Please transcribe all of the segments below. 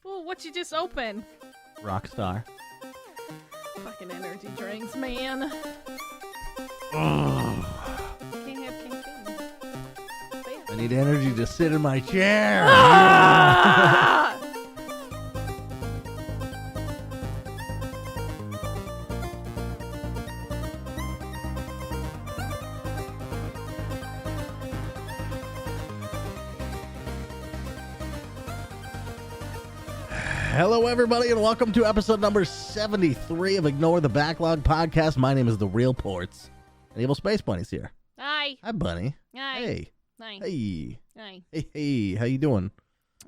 Well, what you just open? Rockstar. Fucking energy drinks, man. Ugh. Can't have Kenshi. I need energy to sit in my chair. Ah! Hello, everybody, and welcome to episode number 73 of Ignore the Backlog podcast. My name is The Real Portz, and Evil Space Bunny's here. Hi. Hi, Bunny. Hi. Hey. Hi. Hey. Hi. Hey. How you doing?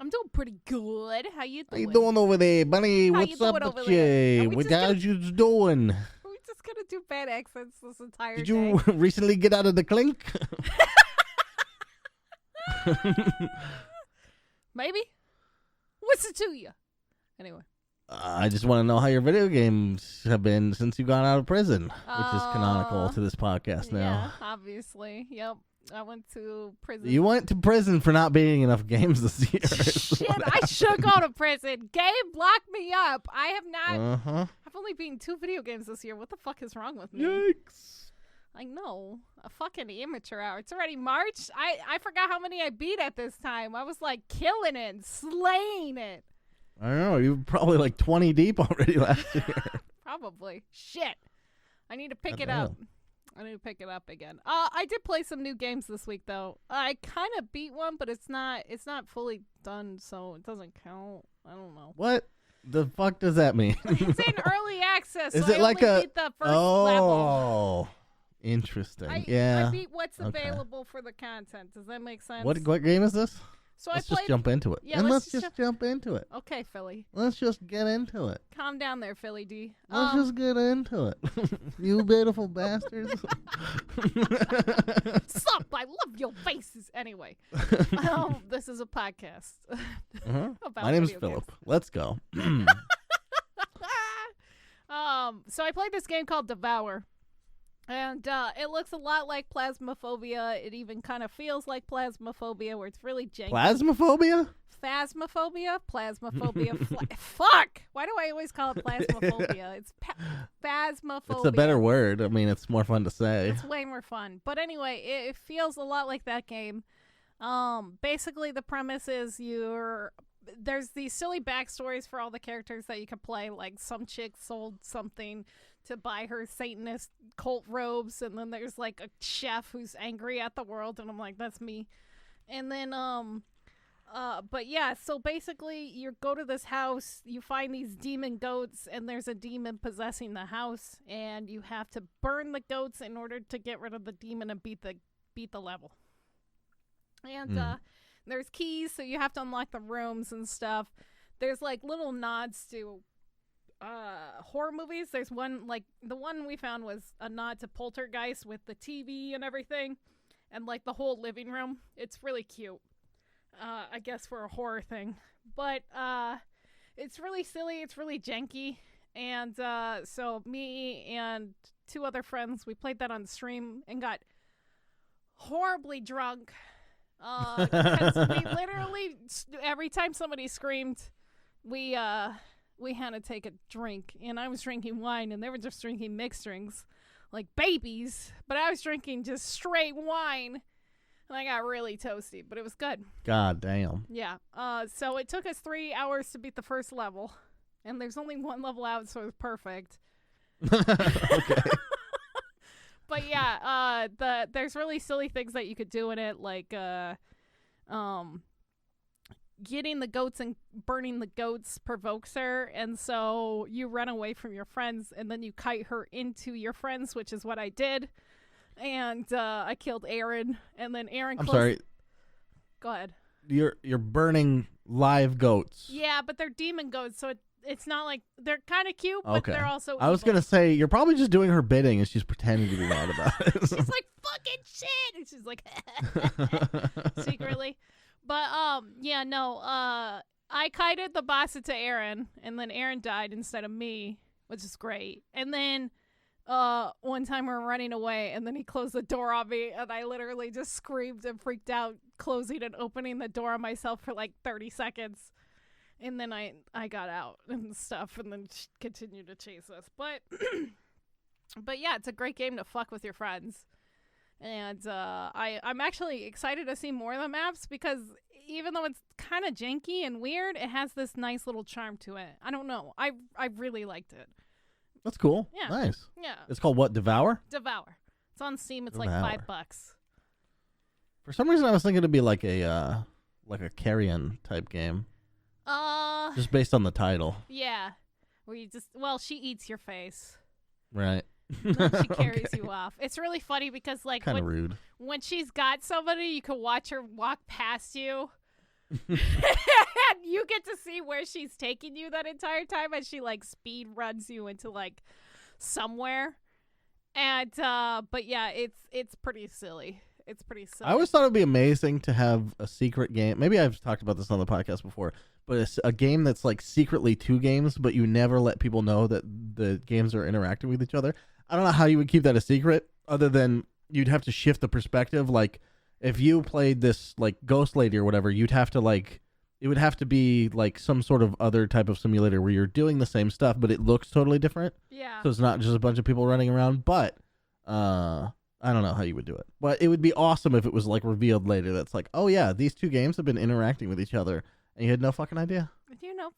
I'm doing pretty good. How you doing? How you doing over there, Bunny? How What's you up doing with over there? Are you? we What just how's you doing? Are we just gonna do bad accents this entire Did day? you recently get out of the clink? Maybe. What's it to you? Anyway. I just want to know how your video games have been since you got out of prison, which is canonical to this podcast now. Yeah, obviously. Yep. I went to prison. You went to prison for not beating enough games this year. Shit, I should go to prison. Game locked me up. I have not. I've only beaten 2 video games this year. What the fuck is wrong with me? Yikes. I know. A fucking amateur hour. It's already March. I forgot how many I beat at this time. I was like killing it and slaying it. I don't know. You were probably like 20 deep already last year. Probably. Shit. I need to pick it Goddamn. up. I need to pick it up again. I did play some new games this week though. I kind of beat one, but it's not fully done, so it doesn't count. I don't know. What the fuck does that mean? It's in early access. Is so it I like only beat the first level. Interesting. I Yeah. beat what's Okay. available for the content. Does that make sense? What game is this? So Let's I played. just jump into it. Yeah, and let's let's just jump into it. Okay, Philly. Let's just get into it. Calm down there, Philly D. Let's just get into it. You beautiful bastards. Stop! I love your faces. Anyway, this is a podcast. About My name's video Philip. games. Let's go. So I played this game called Devour. And it looks a lot like Plasmaphobia. It even kind of feels like Plasmaphobia, where it's really janky. Plasmaphobia? Phasmophobia? Fuck! Why do I always call it Plasmaphobia? It's Phasmophobia. It's a better word. I mean, it's more fun to say. It's way more fun. But anyway, it feels a lot like that game. Basically, the premise is there's these silly backstories for all the characters that you can play. Like, some chick sold something to buy her Satanist cult robes, and then there's like a chef who's angry at the world, and I'm like, that's me. And then but yeah, so basically you go to this house, you find these demon goats, and there's a demon possessing the house, and you have to burn the goats in order to get rid of the demon and beat the level. And there's keys, so you have to unlock the rooms and stuff. There's like little nods to horror movies. There's one, like the one we found was a nod to Poltergeist with the TV and everything, and like the whole living room. It's really cute, I guess, for a horror thing. But it's really silly, it's really janky, and so me and 2 other friends, we played that on stream and got horribly drunk, because we literally, every time somebody screamed, we had to take a drink, and I was drinking wine, and they were just drinking mixed drinks, like babies, but I was drinking just straight wine, and I got really toasty, but it was good. God damn. Yeah. So it took us 3 hours to beat the first level, and there's only 1 level out, so it was perfect. Okay. But yeah, there's really silly things that you could do in it, like getting the goats and burning the goats provokes her, and so you run away from your friends, and then you kite her into your friends, which is what I did. And I killed Aaron, and then Aaron. I'm sorry. Go ahead. You're burning live goats. Yeah, but they're demon goats, so it's not like they're kind of cute, but Okay. they're also. I was evil. gonna say you're probably just doing her bidding, and she's pretending to be mad about it. She's like, fucking shit, and she's like secretly. But yeah, no, I kited the boss into Aaron, and then Aaron died instead of me, which is great. And then one time we were running away, and then he closed the door on me, and I literally just screamed and freaked out, closing and opening the door on myself for like 30 seconds. And then I got out and stuff, and then continued to chase us. But but yeah, it's a great game to fuck with your friends. And I'm actually excited to see more of the maps because even though it's kind of janky and weird, it has this nice little charm to it. I don't know. I really liked it. That's cool. Yeah. Nice. Yeah. It's called what? Devour? Devour. It's on Steam. It's Devour. like $5. For some reason, I was thinking it'd be like a carrion type game. Just based on the title. Yeah. Where you she eats your face. Right. She carries you off. It's really funny because like kind of rude. When she's got somebody, you can watch her walk past you. And you get to see where she's taking you that entire time as she like speed runs you into like somewhere. And but yeah, it's pretty silly. It's pretty silly. I always thought it'd be amazing to have a secret game. Maybe I've talked about this on the podcast before, but it's a game that's like secretly two games, but you never let people know that the games are interacting with each other. I don't know how you would keep that a secret other than you'd have to shift the perspective. Like if you played this like Ghost Lady or whatever, you'd have to like, it would have to be like some sort of other type of simulator where you're doing the same stuff, but it looks totally different. Yeah. So it's not just a bunch of people running around, but I don't know how you would do it, but it would be awesome if it was like revealed later. That's like, oh yeah, these two games have been interacting with each other, and you had no fucking idea.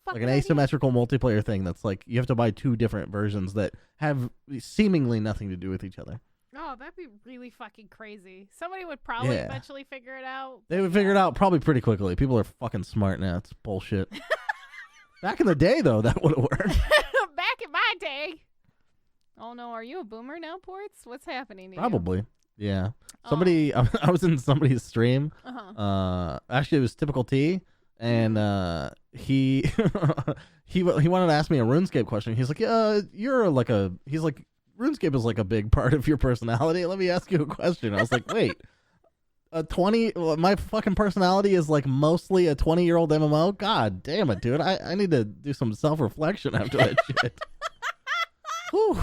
Like an asymmetrical multiplayer thing. That's like you have to buy two different versions that have seemingly nothing to do with each other. Oh, that'd be really fucking crazy. Somebody would probably eventually figure it out. They would figure it out probably pretty quickly. People are fucking smart now. It's bullshit. Back in the day, though, that would have worked. Back in my day. Oh no, are you a boomer now, Portz? What's happening to you? Probably. Yeah. Somebody, I was in somebody's stream. Actually, it was Typical T, and he wanted to ask me a RuneScape question. He's like, you're like he's like, RuneScape is like a big part of your personality. Let me ask you a question. I was like, wait, my fucking personality is like mostly a 20-year-old MMO? God damn it, dude. I need to do some self-reflection after that shit. Whew.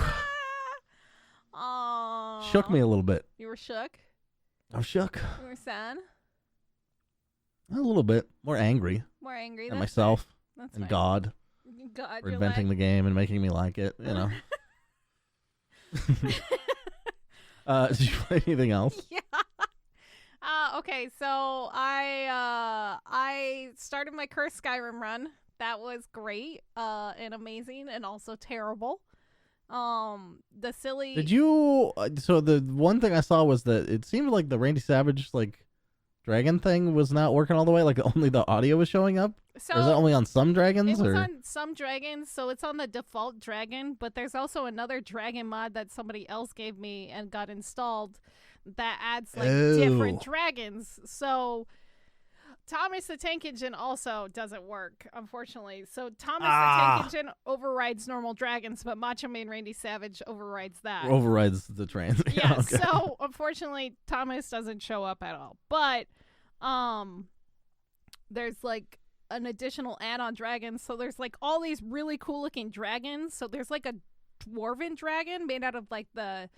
Shook me a little bit. You were shook? I'm shook. You were sad? A little bit. More angry. More angry. At myself. That's and fine. God. For inventing the game and making me like it, you know. Did you play anything else? Yeah. Okay, so I started my Cursed Skyrim run. That was great and amazing and also terrible. The silly. Did you? So the one thing I saw was that it seemed like the Randy Savage like dragon thing was not working all the way. Like only the audio was showing up. So or is that only on some dragons? It was on some dragons, so it's on the default dragon. But there's also another dragon mod that somebody else gave me and got installed that adds like different dragons. So Thomas the Tank Engine also doesn't work, unfortunately. So Thomas the Tank Engine overrides normal dragons, but Macho Man Randy Savage overrides that. Overrides the trans. Yeah, okay. So unfortunately Thomas doesn't show up at all. But there's like an additional add-on dragon. So there's like all these really cool looking dragons. So there's like a dwarven dragon made out of like the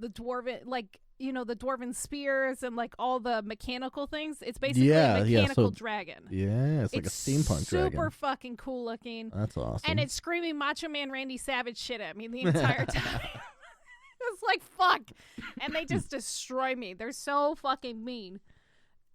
dwarven, like, you know, the dwarven spears and like all the mechanical things. It's basically a mechanical dragon. Yeah, it's like a steampunk dragon. Super fucking cool looking. That's awesome. And it's screaming Macho Man Randy Savage shit at me the entire time. It's like, fuck. And they just destroy me. They're so fucking mean.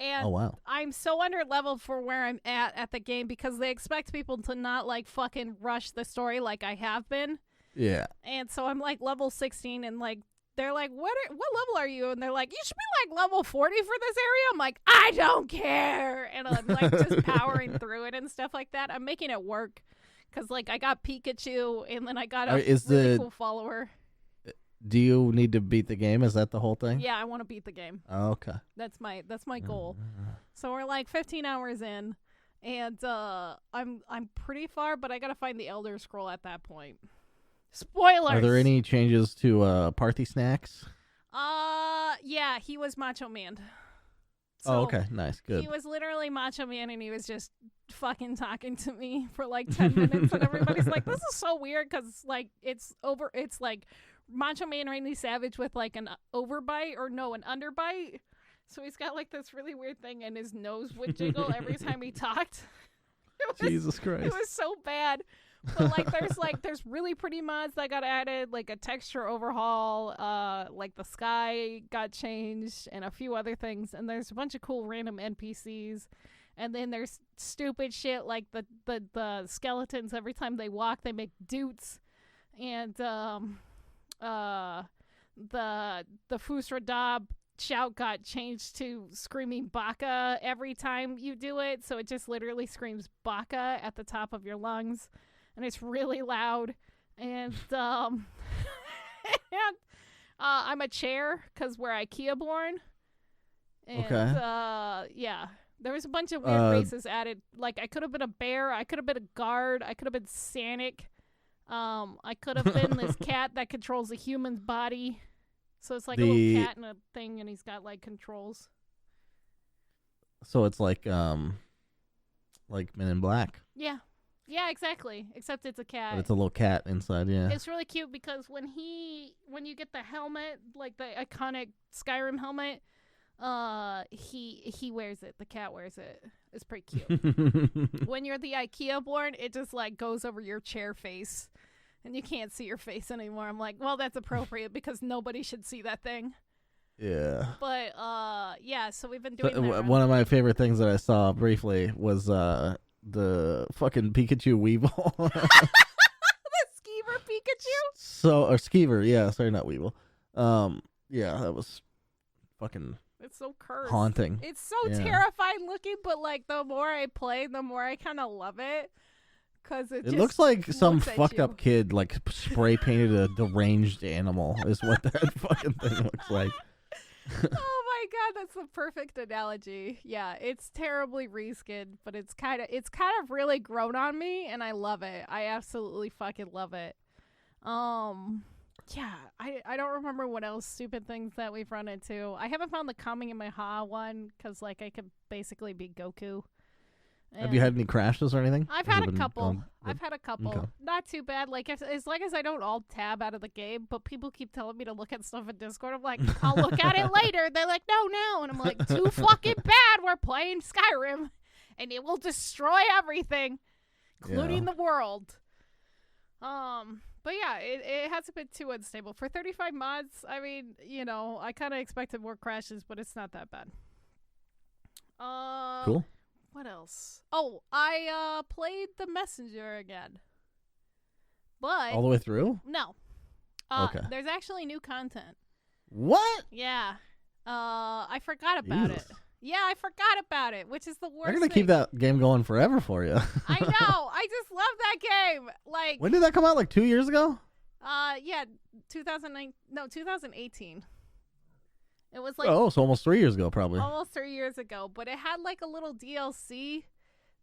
And I'm so under leveled for where I'm at the game because they expect people to not like fucking rush the story like I have been. Yeah. And so I'm like level 16 and like they're like, what level are you? And they're like, you should be like level 40 for this area. I'm like, I don't care. And I'm like just powering through it and stuff like that. I'm making it work because like I got Pikachu and then I got a really cool follower. Do you need to beat the game? Is that the whole thing? Yeah, I want to beat the game. Oh, okay. That's my goal. So we're like 15 hours in and I'm pretty far, but I got to find the Elder Scroll at that point. Spoilers. Are there any changes to Parthy Snacks? Yeah, he was Macho Man. So oh, okay. Nice. Good. He was literally Macho Man and he was just fucking talking to me for like 10 minutes and everybody's like, this is so weird because like it's like Macho Man Randy Savage with like an overbite or no, an underbite. So he's got like this really weird thing and his nose would jiggle every time he talked. Jesus Christ. It was so bad. But there's really pretty mods that got added, like a texture overhaul, like the sky got changed and a few other things, and there's a bunch of cool random NPCs. And then there's stupid shit like the skeletons, every time they walk they make doots. And the Fusradab shout got changed to screaming Baka every time you do it, so it just literally screams Baka at the top of your lungs, and it's really loud. And I'm a chair because we're IKEA born. And yeah, there was a bunch of weird races added. Like I could have been a bear, I could have been a guard, I could have been Sanic. I could have been this cat that controls a human's body. So it's like a little cat and a thing, and he's got like controls. So it's like Men in Black. Yeah. Yeah, exactly. Except it's a cat. But it's a little cat inside, yeah. It's really cute because when you get the helmet, like the iconic Skyrim helmet, he wears it. The cat wears it. It's pretty cute. When you're the IKEA born, it just like goes over your chair face, and you can't see your face anymore. I'm like, well, that's appropriate because nobody should see that thing. Yeah. But yeah. So we've been doing that. One of my favorite things that I saw briefly was the fucking Pikachu Weevil. The Skeever Pikachu. Or Skeever, yeah. Sorry, not Weevil. Yeah, that was fucking. It's so cursed. Haunting. It's so terrifying looking, but like the more I play, the more I kind of love it. Cause it looks like some fucked up kid like spray painted a deranged animal is what that fucking thing looks like. Oh my god, that's the perfect analogy. Yeah, it's terribly reskinned, but it's kind of really grown on me, and I love it. I absolutely fucking love it. Yeah, I don't remember what else stupid things that we've run into. I haven't found the Coming in My Ha one because like I could basically be Goku. Have you had any crashes or anything? I've had a couple. Okay. Not too bad. Like as long as I don't alt tab out of the game, but people keep telling me to look at stuff in Discord. I'm like, I'll look at it later. They're like, no, and I'm like, too fucking bad. We're playing Skyrim, and it will destroy everything, including the world. But yeah, it hasn't been too unstable for 35 mods. I mean, I kind of expected more crashes, but it's not that bad. Cool. What else? Oh, I played The Messenger again. But all the way through? No. Okay. There's actually new content. What? Yeah. I forgot about it. Yeah, I forgot about it, which is the worst. They're gonna keep that game going forever for you. I know. I just love that game. Like, when did that come out? Like 2 years ago? Yeah, 2018. It was like so almost 3 years ago, probably. Almost 3 years ago, but it had like a little DLC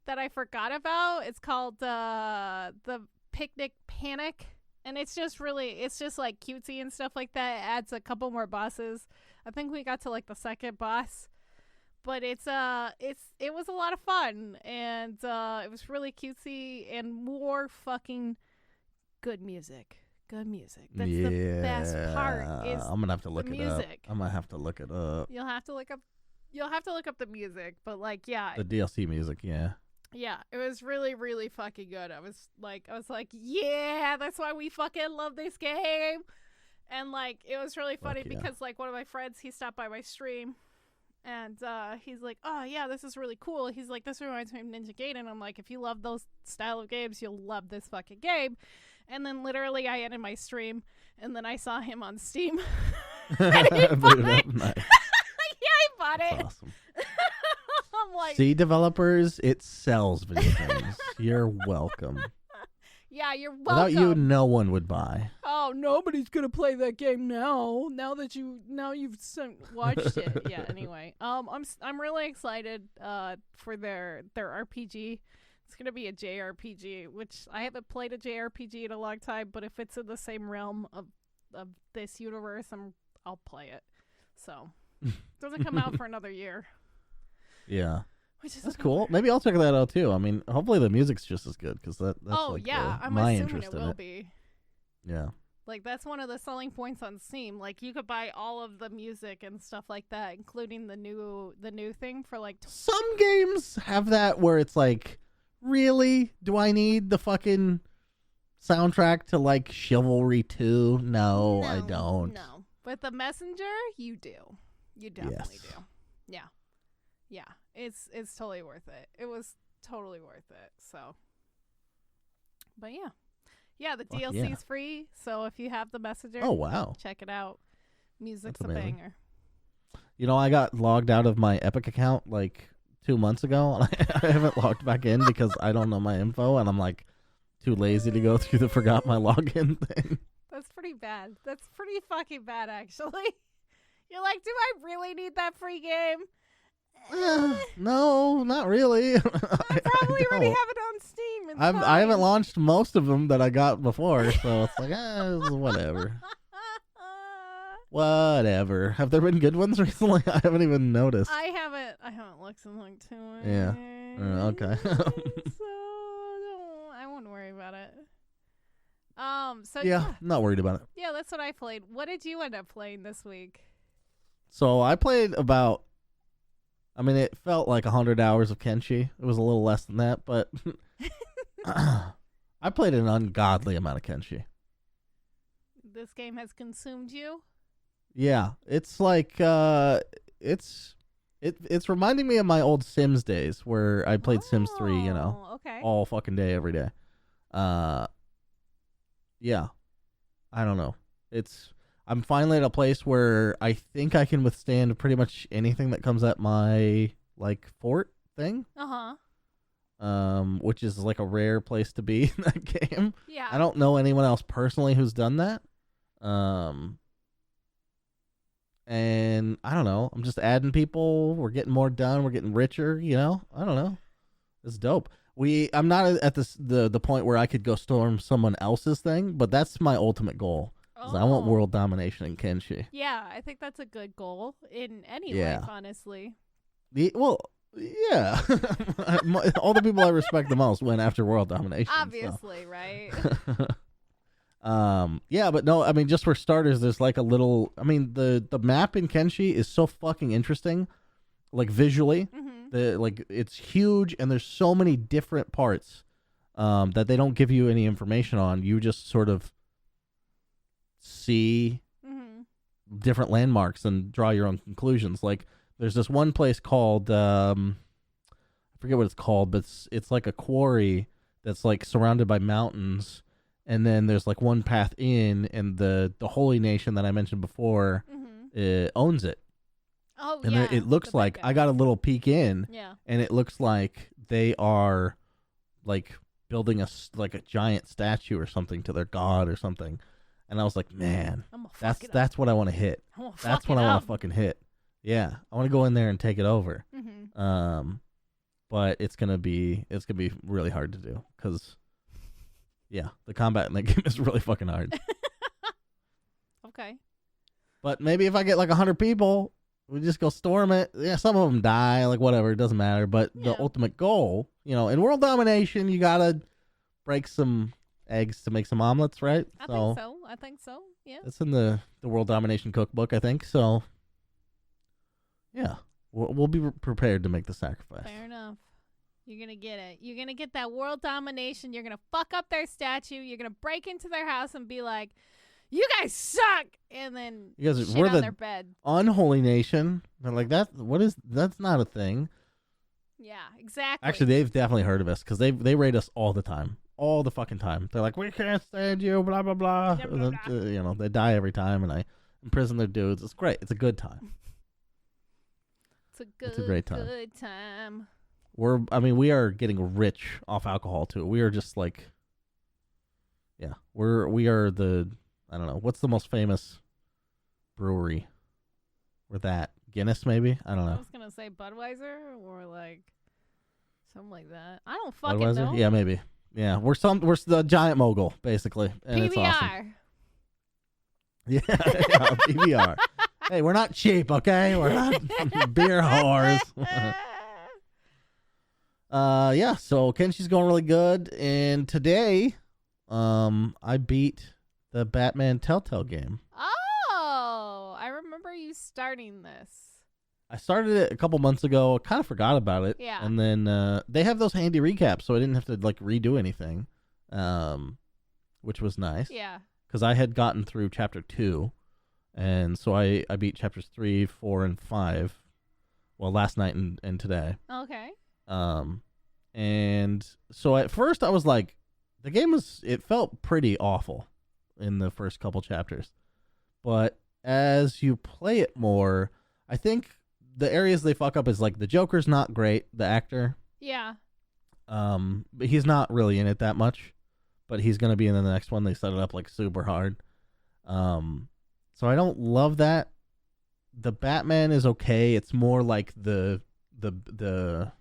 that I forgot about. It's called the Picnic Panic, and it's just like cutesy and stuff like that. It adds a couple more bosses. I think we got to like the second boss, but it was a lot of fun, and it was really cutesy and more fucking good music. Good music. That's the best part. Is I'm gonna have to look it music. up. I'm gonna have to look it up. You'll have to look up the music, but like, yeah, the DLC music, yeah. Yeah, it was really, really fucking good. I was like, yeah, that's why we fucking love this game. And like, it was really funny because like one of my friends, he stopped by my stream, and he's like, oh yeah, this is really cool. He's like, this reminds me of Ninja Gaiden. I'm like, if you love those style of games, you'll love this fucking game. And then literally I ended my stream, and then I saw him on Steam. And he bought it. Nice. Yeah, he bought it. That's awesome. I'm like, see, developers, it sells video games. You're welcome. Yeah, you're welcome. Without you, no one would buy. Oh, nobody's gonna play that game now. Now you've watched it. Yeah. Anyway, I'm really excited for their RPG. It's going to be a JRPG, which I haven't played a JRPG in a long time, but if it's in the same realm of this universe, I'll play it. So, it doesn't come out for another year. Yeah. That's cool. Maybe I'll check that out too. I mean, hopefully the music's just as good, because that's I'm my assuming interest it in will it. be. Yeah. Like, that's one of the selling points on Steam. Like, you could buy all of the music and stuff like that, including the new thing for like... Some games have that where it's like Really? Do I need the fucking soundtrack to like Chivalry 2? No, I don't. No. But The Messenger, you do. You definitely do. Yeah. Yeah. It's totally worth it. It was totally worth it. So. But yeah. Yeah, the DLC is free. So if you have The Messenger, oh wow, check it out. Music's That's a amazing. banger. You know, I got logged out of my Epic account like 2 months ago, and I haven't logged back in because I don't know my info, and I'm like too lazy to go through the forgot my login thing. That's pretty bad. That's pretty fucking bad, actually. You're like, do I really need that free game? No, not really. I probably already have it on Steam. I haven't launched most of them that I got before, so it's like, whatever. Whatever. Have there been good ones recently? I haven't even noticed. I haven't looked in like 2 months. Yeah. Okay. So I won't worry about it. So yeah, I'm not worried about it. Yeah, that's what I played. What did you end up playing this week? So I played about, I mean, it felt like 100 hours of Kenshi. It was a little less than that, but I played an ungodly amount of Kenshi. This game has consumed you? Yeah, it's like it's reminding me of my old Sims days where I played Sims 3, you know, okay. all fucking day, every day. Yeah, I don't know. I'm finally at a place where I think I can withstand pretty much anything that comes at my like fort thing. Which is like a rare place to be in that game. Yeah. I don't know anyone else personally who's done that. And I don't know. I'm just adding people. We're getting more done. We're getting richer. You know. I don't know. It's dope. I'm not at the point where I could go storm someone else's thing, but that's my ultimate goal. I want world domination in Kenshi. Yeah, I think that's a good goal in any life, honestly. Well, yeah. All the people I respect the most went after world domination. Obviously, so. Right? Yeah, but no, I mean, just for starters, there's like a little, I mean, the map in Kenshi is so fucking interesting, like visually. It's huge, and there's so many different parts that they don't give you any information on. You just sort of see different landmarks and draw your own conclusions. Like, there's this one place called I forget what it's called, but it's like a quarry that's like surrounded by mountains, and then there's like one path in, and the holy nation that I mentioned before owns it. Oh, and yeah. It looks like, I got a little peek in, yeah, and it looks like they are like building a giant statue or something to their god or something. And I was like, man, that's what I want to hit. That's what I want to fucking hit. Yeah, I want to go in there and take it over. But it's gonna be really hard to do because, yeah, the combat in that game is really fucking hard. Okay. But maybe if I get like 100 people, we just go storm it. Yeah, some of them die, like whatever, it doesn't matter. But the ultimate goal, you know, in world domination, you gotta break some eggs to make some omelets, right? I think so. Yeah. It's in the world domination cookbook, I think. So, yeah, we'll be prepared to make the sacrifice. Fair enough. You're gonna get it. You're gonna get that world domination. You're gonna fuck up their statue. You're gonna break into their house and be like, "You guys suck," and then we're on their bed. Unholy nation. They're like, that's not a thing. Yeah, exactly. Actually, they've definitely heard of us because they rate us all the time. All the fucking time. They're like, we can't stand you, blah, blah, blah. Yeah, blah, blah. You know, they die every time, and I imprison their dudes. It's great. It's a good time. It's a great time. Good time. We are getting rich off alcohol, too. We are just like, yeah, we are the, I don't know, what's the most famous brewery? We're that. Guinness, maybe? I don't know. I was going to say Budweiser or like something like that. I don't fucking Budweiser? know. Yeah, maybe. Yeah, we're the giant mogul, basically. And PBR. It's awesome. Yeah, PBR. Hey, we're not cheap, okay? We're not beer whores. Yeah, so Kenshi's going really good. And today, I beat the Batman Telltale game. Oh, I remember you starting this. I started it a couple months ago. Kind of forgot about it. Yeah. And then they have those handy recaps, so I didn't have to like redo anything, which was nice. Yeah. Because I had gotten through chapter 2, and so I beat chapters 3, 4, and 5. Well, last night and today. Okay. And so at first I was like, the game it felt pretty awful in the first couple chapters. But as you play it more, I think the areas they fuck up is like the Joker's not great, the actor. Yeah. But he's not really in it that much. But he's gonna be in the next one. They set it up like super hard. So I don't love that. The Batman is okay. It's more like the God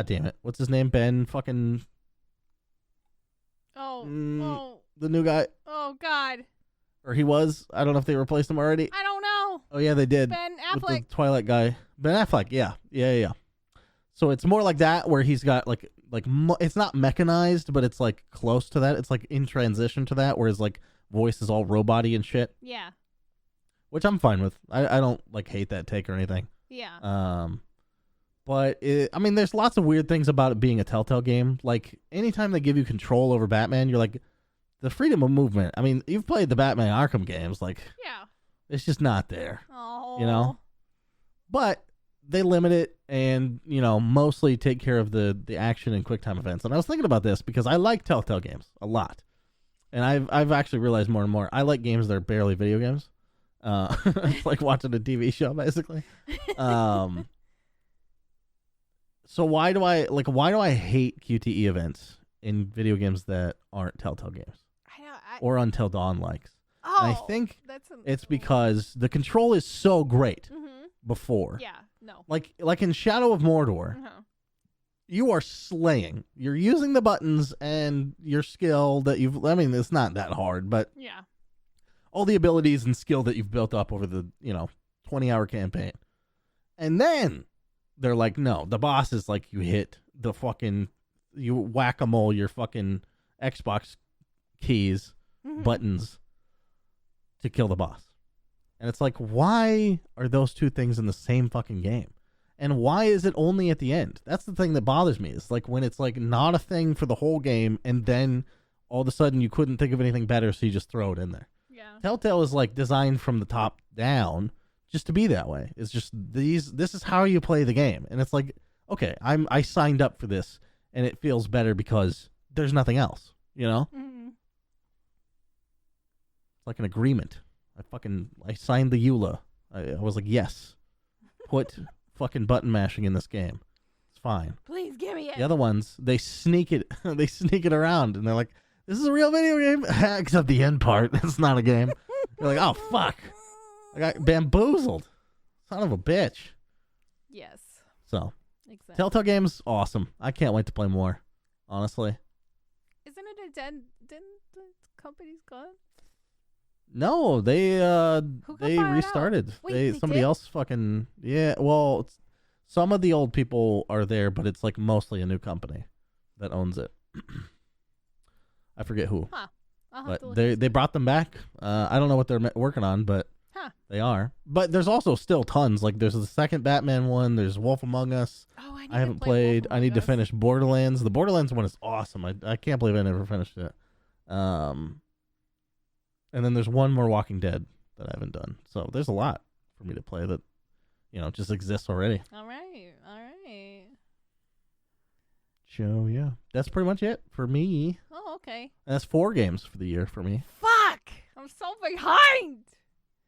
damn it. What's his name? Ben fucking the new guy. Oh God. Or he was. I don't know if they replaced him already. I don't know. Oh yeah, they did. Ben With Affleck. the Twilight guy. Ben Affleck, yeah. So it's more like that where he's got like it's not mechanized, but it's like close to that. It's like in transition to that where his like voice is all robot-y and shit. Yeah. Which I'm fine with. I don't like hate that take or anything. Yeah. But I mean, there's lots of weird things about it being a Telltale game. Like anytime they give you control over Batman, you're like, the freedom of movement. I mean, you've played the Batman Arkham games, like Yeah. it's just not there. Oh. You know? But they limit it and, mostly take care of the action and quick time events. And I was thinking about this because I like Telltale games a lot. And I've actually realized more and more I like games that are barely video games. It's like watching a TV show basically. So why do I hate QTE events in video games that aren't Telltale games? Or Until Dawn likes. Oh, And I think it's because the control is so great before. Yeah, no. Like in Shadow of Mordor, you are slaying. You're using the buttons and your skill that it's not that hard, but yeah, all the abilities and skill that you've built up over the, 20-hour campaign. And then they're like, no, the boss is like you whack-a-mole your fucking Xbox keys, buttons to kill the boss. And it's like, why are those two things in the same fucking game? And why is it only at the end? That's the thing that bothers me. It's like when it's like not a thing for the whole game and then all of a sudden you couldn't think of anything better, so you just throw it in there. Yeah. Telltale is like designed from the top down just to be that way. It's just this is how you play the game. And it's like, okay, I signed up for this and it feels better because there's nothing else, Mm-hmm. It's like an agreement. I signed the EULA. I was like, yes, put fucking button mashing in this game. It's fine. Please give me it. The other ones, they sneak it around and they're like, this is a real video game, except the end part. It's not a game. You're like, oh fuck, I got bamboozled. Son of a bitch. Yes. So, Exactly. Telltale games, awesome. I can't wait to play more. Honestly. Isn't it a dead? Didn't the company's gone? No, they buy it restarted. out? Wait, they somebody did? else fucking well. Some of the old people are there, but it's like mostly a new company that owns it. I forget who, Huh. I'll have to but look they brought them back. I don't know what they're working on, but Huh. they are. But there's also still tons. Like there's the second Batman one. There's Wolf Among Us. Oh, I need I haven't to play played. Wolf I Among need to Us. finish Borderlands. The Borderlands one is awesome. I can't believe I never finished it. And then there's one more Walking Dead that I haven't done. So there's a lot for me to play that, just exists already. All right. So yeah, that's pretty much it for me. Oh, okay. And that's 4 games for the year for me. Fuck! I'm so behind!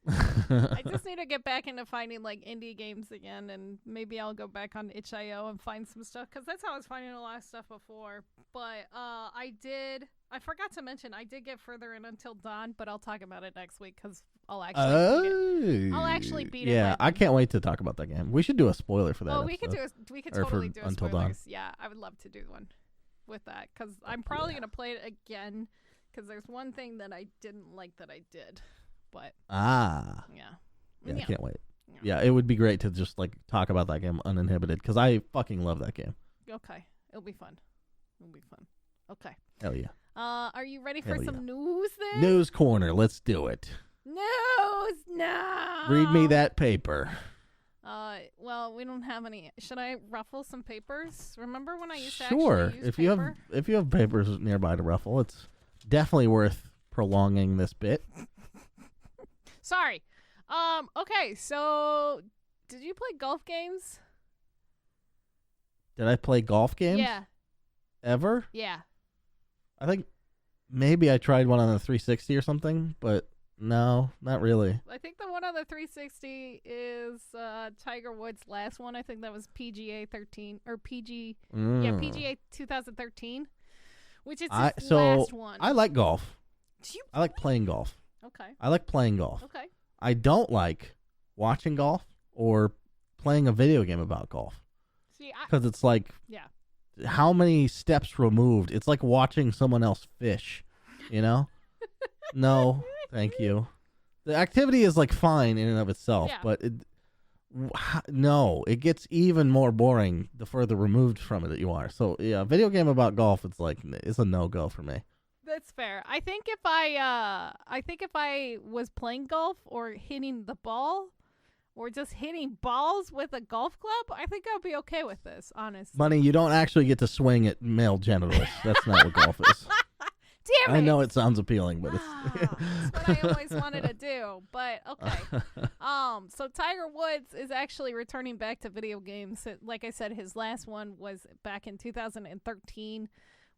I just need to get back into finding like indie games again, and maybe I'll go back on itch.io and find some stuff, because that's how I was finding a lot of stuff before. But I forgot to mention, I did get further in Until Dawn, but I'll talk about it next week because I'll actually beat it. I'll actually beat it. Yeah, I can't wait to talk about that game. We should do a spoiler for that. Oh, we could Or totally for do Until Dawn. spoilers. Yeah, I would love to do one with that, because I'm probably gonna play it again, because there's one thing that I didn't like that I did, but yeah, I can't wait. Yeah, it would be great to just like talk about that game uninhibited, because I fucking love that game. Okay, it'll be fun. Okay. Hell yeah. Are you ready for Hell some yeah. news then? News corner. Let's do it. News now. Read me that paper. Well, we don't have any. Should I ruffle some papers? Remember when I used to Sure. actually use If paper? if you have papers nearby to ruffle, it's definitely worth prolonging this bit. Sorry. Okay, so did you play golf games? Did I play golf games? Yeah. Ever? Yeah. I think maybe I tried one on the 360 or something, but no, not really. I think the one on the 360 is Tiger Woods' last one. I think that was PGA 13 or PGA 2013, which is his last one. I like golf. Do you I like playing golf. Okay. I like playing golf. Okay. I don't like watching golf or playing a video game about golf. See, because it's like, yeah, how many steps removed? It's like watching someone else fish, you know? No, thank you. The activity is like fine in and of itself, but it gets even more boring the further removed from it that you are. So yeah, a video game about golf, it's a no-go for me. That's fair. I think if I was playing golf or hitting the ball or just hitting balls with a golf club, I think I'll be okay with this, honestly. Bunny, you don't actually get to swing at male genitals. That's not what golf is. Damn it. I know it sounds appealing, but it's what I always wanted to do. But okay. So Tiger Woods is actually returning back to video games. Like I said, his last one was back in 2013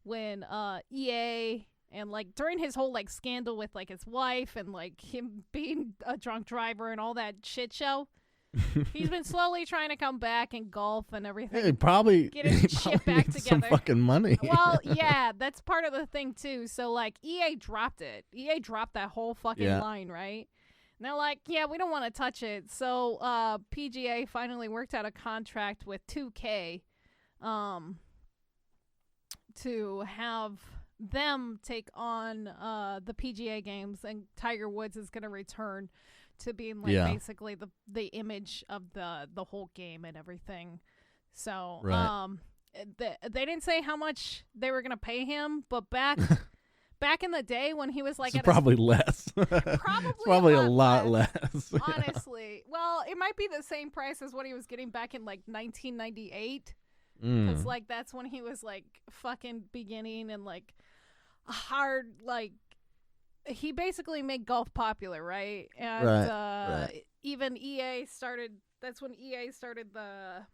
when EA and like during his whole like scandal with like his wife and like him being a drunk driver and all that shit show. He's been slowly trying to come back in golf and everything. He probably get his shit back together. Some fucking money. Well, yeah, that's part of the thing too. So like EA dropped it. EA dropped that whole fucking line, right? And they're like, yeah, we don't want to touch it. So PGA finally worked out a contract with 2K to have them take on the PGA games, and Tiger Woods is going to return to being like basically the image of the whole game and everything. So they didn't say how much they were gonna pay him, but back in the day when he was like it's probably less. Probably a lot less. Honestly. Well, it might be the same price as what he was getting back in like 1998. Because like that's when he was like fucking beginning and like hard like he basically made golf popular, right? And even EA started. That's when EA started the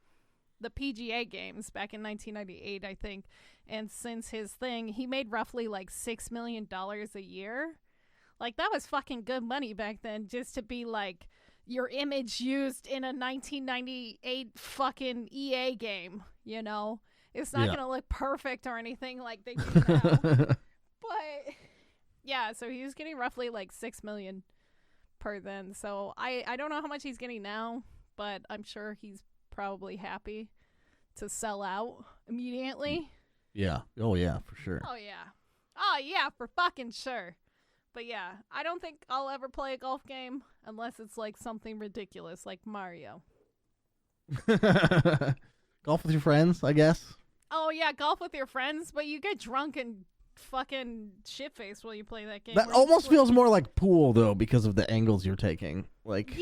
PGA games back in 1998, I think. And since his thing, he made roughly like $6 million a year. Like that was fucking good money back then, just to be like your image used in a 1998 fucking EA game. You know, it's not gonna look perfect or anything like they do now, but. Yeah, so he was getting roughly like $6 million per then. So I don't know how much he's getting now, but I'm sure he's probably happy to sell out immediately. Yeah. Oh yeah, for sure. Oh yeah, for fucking sure. But yeah, I don't think I'll ever play a golf game unless it's like something ridiculous like Mario. Golf with your friends, I guess. Oh yeah, golf with your friends, but you get drunk and fucking shit-faced while you play that game. That almost feels more like pool though, because of the angles you're taking. Like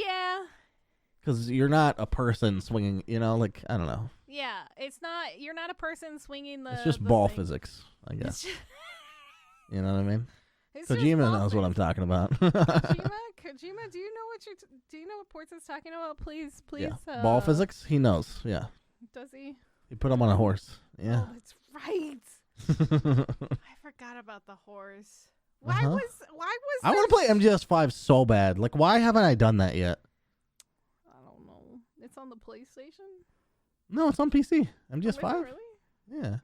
because you're not a person swinging. You know, like I don't know. Yeah, it's not. You're not a person swinging the. It's just ball physics, I guess. You know what I mean? Kojima knows what I'm talking about. Kojima, do you know what Portz is talking about? Please. Yeah. Ball physics, he knows. Yeah. Does he? He put him on a horse. Yeah. Oh, that's right. I forgot about the horse. Why was I want to play MGS5 so bad. Like, why haven't I done that yet? I don't know. It's on the PlayStation? No, it's on PC. MGS5? Oh, really? Yeah.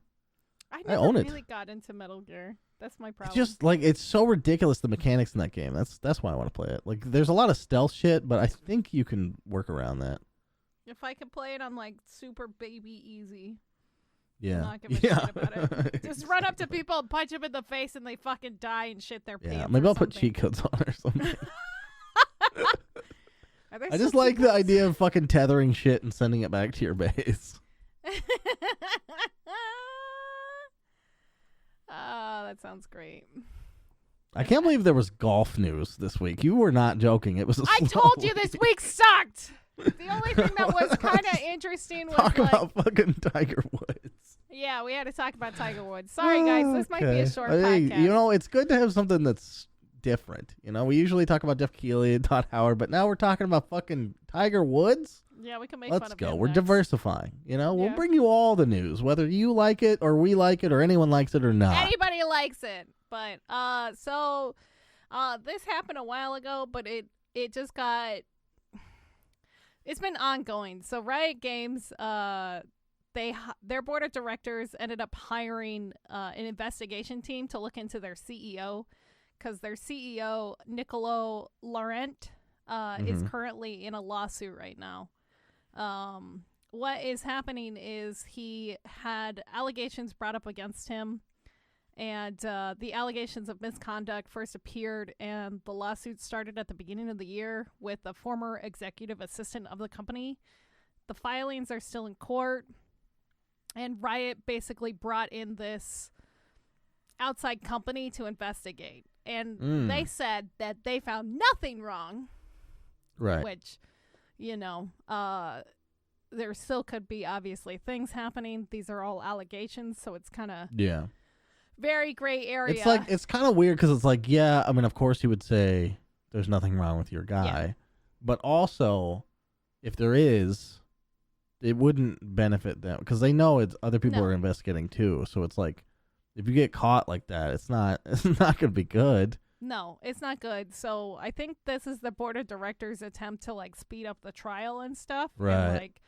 I own it. Really got into Metal Gear. That's my problem. It's just like it's so ridiculous the mechanics in that game. That's why I want to play it. Like there's a lot of stealth shit, but I think you can work around that. If I could play it on like super baby easy. Yeah. Not give a shit about it. Just run up to people and punch them in the face and they fucking die and shit their pants. Maybe I'll something. put cheat codes on or something. I just still like the idea of fucking tethering shit and sending it back to your base. Oh, that sounds great. I can't believe there was golf news this week. You were not joking. It was. I told you this week sucked. The only thing that was kind of interesting was talk about fucking Tiger Woods. Yeah, we had to talk about Tiger Woods. Sorry, guys. This might be a short podcast. You know, it's good to have something that's different. You know, we usually talk about Jeff Keighley and Todd Howard, but now we're talking about fucking Tiger Woods. Yeah, we can make fun of him. Let's go. We're diversifying. You know, we'll Yeah. bring you all the news, whether you like it or we like it or anyone likes it or not. Anybody likes it. But so this happened a while ago, but it just got. It's been ongoing. So Riot Games, their board of directors ended up hiring an investigation team to look into their CEO, because their CEO Niccolo Laurent is currently in a lawsuit right now. What is happening is he had allegations brought up against him, and the allegations of misconduct first appeared, and the lawsuit started at the beginning of the year with a former executive assistant of the company. The filings are still in court, and Riot basically brought in this outside company to investigate, and they said that they found nothing wrong. Right. Which, you know, there still could be obviously things happening. These are all allegations, so it's kind of very gray area. It's like, it's kind of weird because it's like, yeah, I mean, of course he would say there's nothing wrong with your guy, but also if there is, it wouldn't benefit them because they know it's other people are investigating too. So it's like, if you get caught like that, it's not going to be good. No, it's not good. So I think this is the board of directors' attempt to like speed up the trial and stuff, right? And, like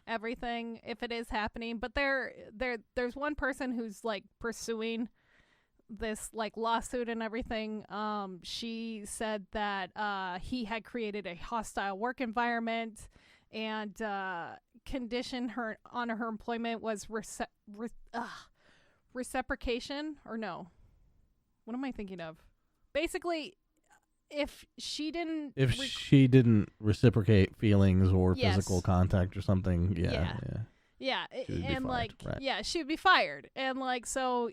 everything, if it is happening. But there's one person who's like pursuing this like lawsuit and everything. She said that he had created a hostile work environment, and condition her on her employment was reciprocation, or no? What am I thinking of? Basically, if she didn't reciprocate feelings or physical contact or something, and like she would be fired, and like so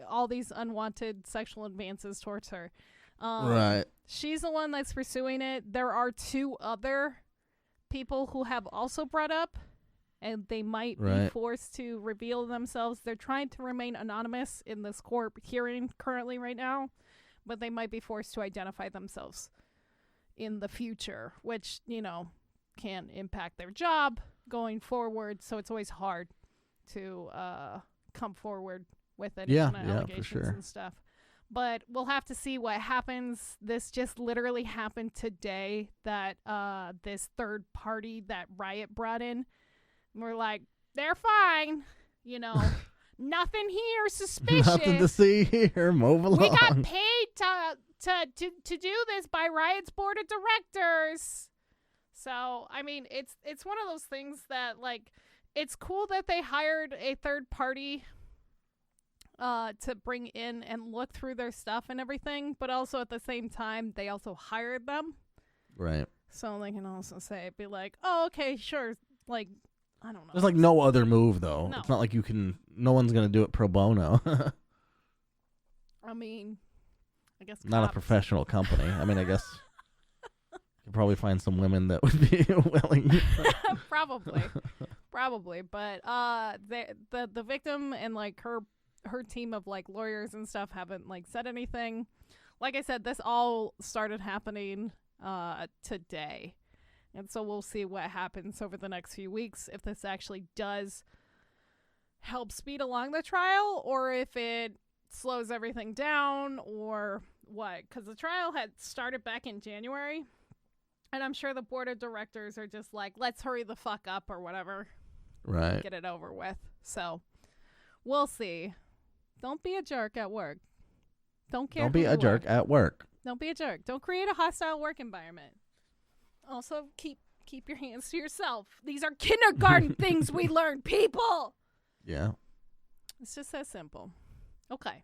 all these unwanted sexual advances towards her. Right. She's the one that's pursuing it. There are two other people who have also brought up, and they might be forced to reveal themselves. They're trying to remain anonymous in this court hearing currently right now, but they might be forced to identify themselves in the future, which, you know, can impact their job going forward. So it's always hard to come forward with any kind of allegations and stuff. But we'll have to see what happens. This just literally happened today, that this third party that Riot brought in, we're like, they're fine, you know. Nothing here suspicious. Nothing to see here. Move along. We got paid to do this by Riot's board of directors. So, I mean, it's one of those things that, like, it's cool that they hired a third party to bring in and look through their stuff and everything, but also at the same time, they also hired them. Right. So they can also be like, oh, okay, sure, like, I don't know. There's like no other move though. No. It's not like no one's going to do it pro bono. I mean, I guess not a professional company. I mean, I guess you could probably find some women that would be willing. Probably. But the victim and like her team of like lawyers and stuff haven't like said anything. Like I said, this all started happening today. And so we'll see what happens over the next few weeks, if this actually does help speed along the trial, or if it slows everything down, or what. Because the trial had started back in January, and I'm sure the board of directors are just like, let's hurry the fuck up or whatever. Right. Get it over with. So we'll see. Don't be a jerk at work. Don't care. Don't be a jerk at work. Don't be a jerk. Don't create a hostile work environment. Also, keep your hands to yourself. These are kindergarten things we learn, people. Yeah. It's just that simple. Okay.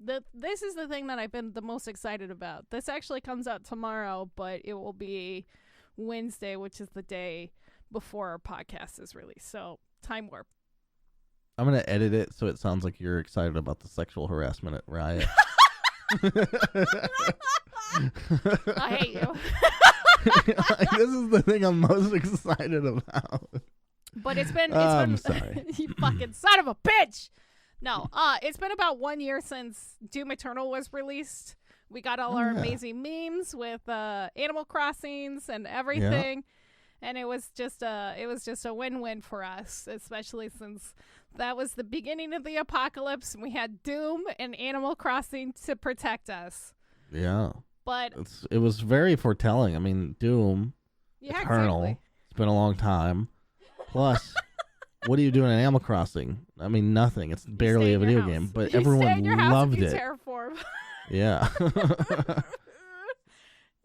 This is the thing that I've been the most excited about. This actually comes out tomorrow, but it will be Wednesday, which is the day before our podcast is released. So, time warp. I'm going to edit it so it sounds like you're excited about the sexual harassment at Riot. I hate you. Like, this is the thing I'm most excited about. But it's been I'm sorry. You fucking son of a bitch. No, it's been about 1 year since Doom Eternal was released. We got all our amazing memes with Animal Crossings and everything. Yeah. And it was just a win-win for us, especially since that was the beginning of the apocalypse and we had Doom and Animal Crossing to protect us. Yeah. But it was very foretelling. I mean, Doom Eternal. Exactly. It's been a long time. Plus, what are you doing in Animal Crossing? I mean, nothing. It's barely a video game, but everyone loved it. Terraform. Yeah.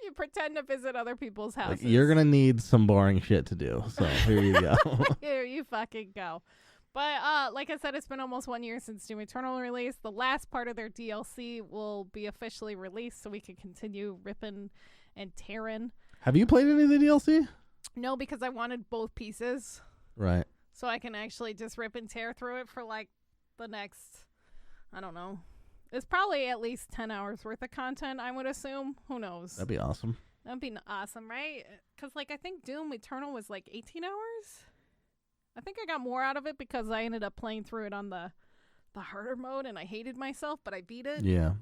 You pretend to visit other people's houses. Like, you're gonna need some boring shit to do. So here you go. Here you fucking go. But like I said, it's been almost 1 year since Doom Eternal released. The last part of their DLC will be officially released, so we can continue ripping and tearing. Have you played any of the DLC? No, because I wanted both pieces. Right. So I can actually just rip and tear through it for like the next, I don't know. It's probably at least 10 hours worth of content, I would assume. Who knows? That'd be awesome. That'd be awesome, right? Because like I think Doom Eternal was like 18 hours. I think I got more out of it because I ended up playing through it on the harder mode and I hated myself, but I beat it. Yeah.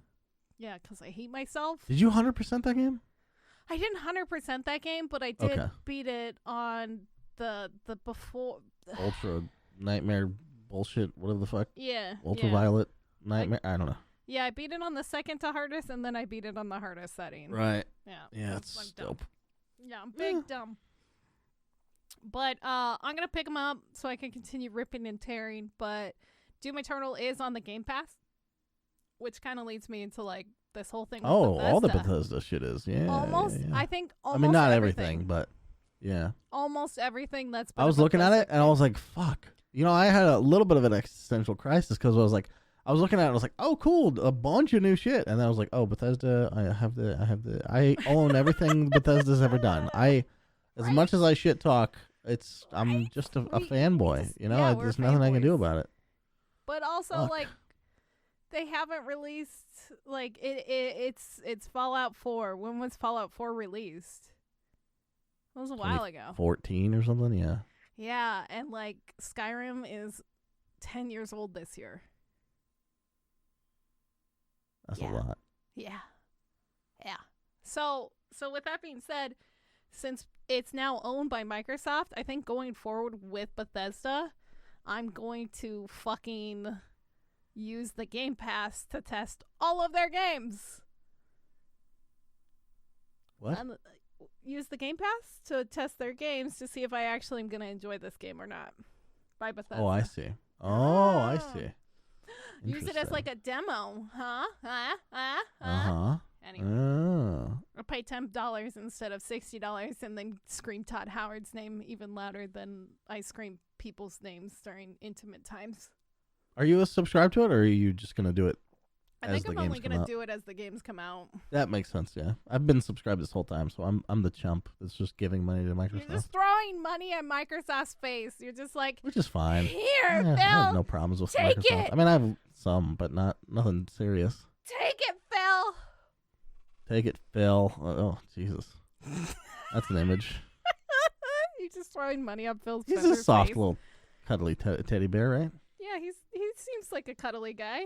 Yeah, because I hate myself. Did you 100% that game? I didn't 100% that game, but I did beat it on the before Ultra Nightmare bullshit, whatever the fuck. Yeah. Ultraviolet Nightmare. I don't know. Yeah, I beat it on the second to hardest, and then I beat it on the hardest setting. Right. Yeah. Yeah, that's dope. Yeah, I'm big dumb. But I'm gonna pick them up so I can continue ripping and tearing. But Doom Eternal is on the Game Pass, which kind of leads me into like this whole thing. With Bethesda. All the Bethesda shit is almost. Yeah. I think almost. I mean, not everything, but yeah, almost everything that's. I was looking at it and I was like, "Fuck." You know, I had a little bit of an existential crisis because I was like, I was looking at it, and I was like, "Oh, cool, a bunch of new shit," and then I was like, "Oh, Bethesda, I own everything Bethesda's ever done." As much as I shit talk, I'm just a fanboy. You know, there's nothing I can do about it. But also, like, they haven't released like it's Fallout 4. When was Fallout 4 released? It was a while ago. 14 or something, yeah. Yeah, and like Skyrim is 10 years old this year. That's a lot. Yeah. Yeah. So with that being said, since it's now owned by Microsoft, I think going forward with Bethesda, I'm going to fucking use the Game Pass to test all of their games. What? Use the Game Pass to test their games to see if I actually am going to enjoy this game or not. By Bethesda. Oh, I see. I see. Use it as like a demo, huh? Anyway, I'll pay $10 instead of $60 and then scream Todd Howard's name even louder than I scream people's names during intimate times. Are you subscribed to it, or are you just going to do it I think I'm only going to do it as the games come out. That makes sense, yeah. I've been subscribed this whole time, so I'm the chump that's just giving money to Microsoft. You're just throwing money at Microsoft's face. You're just like, which is fine. Here, Phil. I have no problems with Microsoft. It. I mean, I have some, but nothing serious. Take it, Phil. Take it, Phil. Oh, Jesus. That's an image. You're just throwing money up Phil's face. He's a soft little cuddly teddy bear, right? Yeah, he seems like a cuddly guy.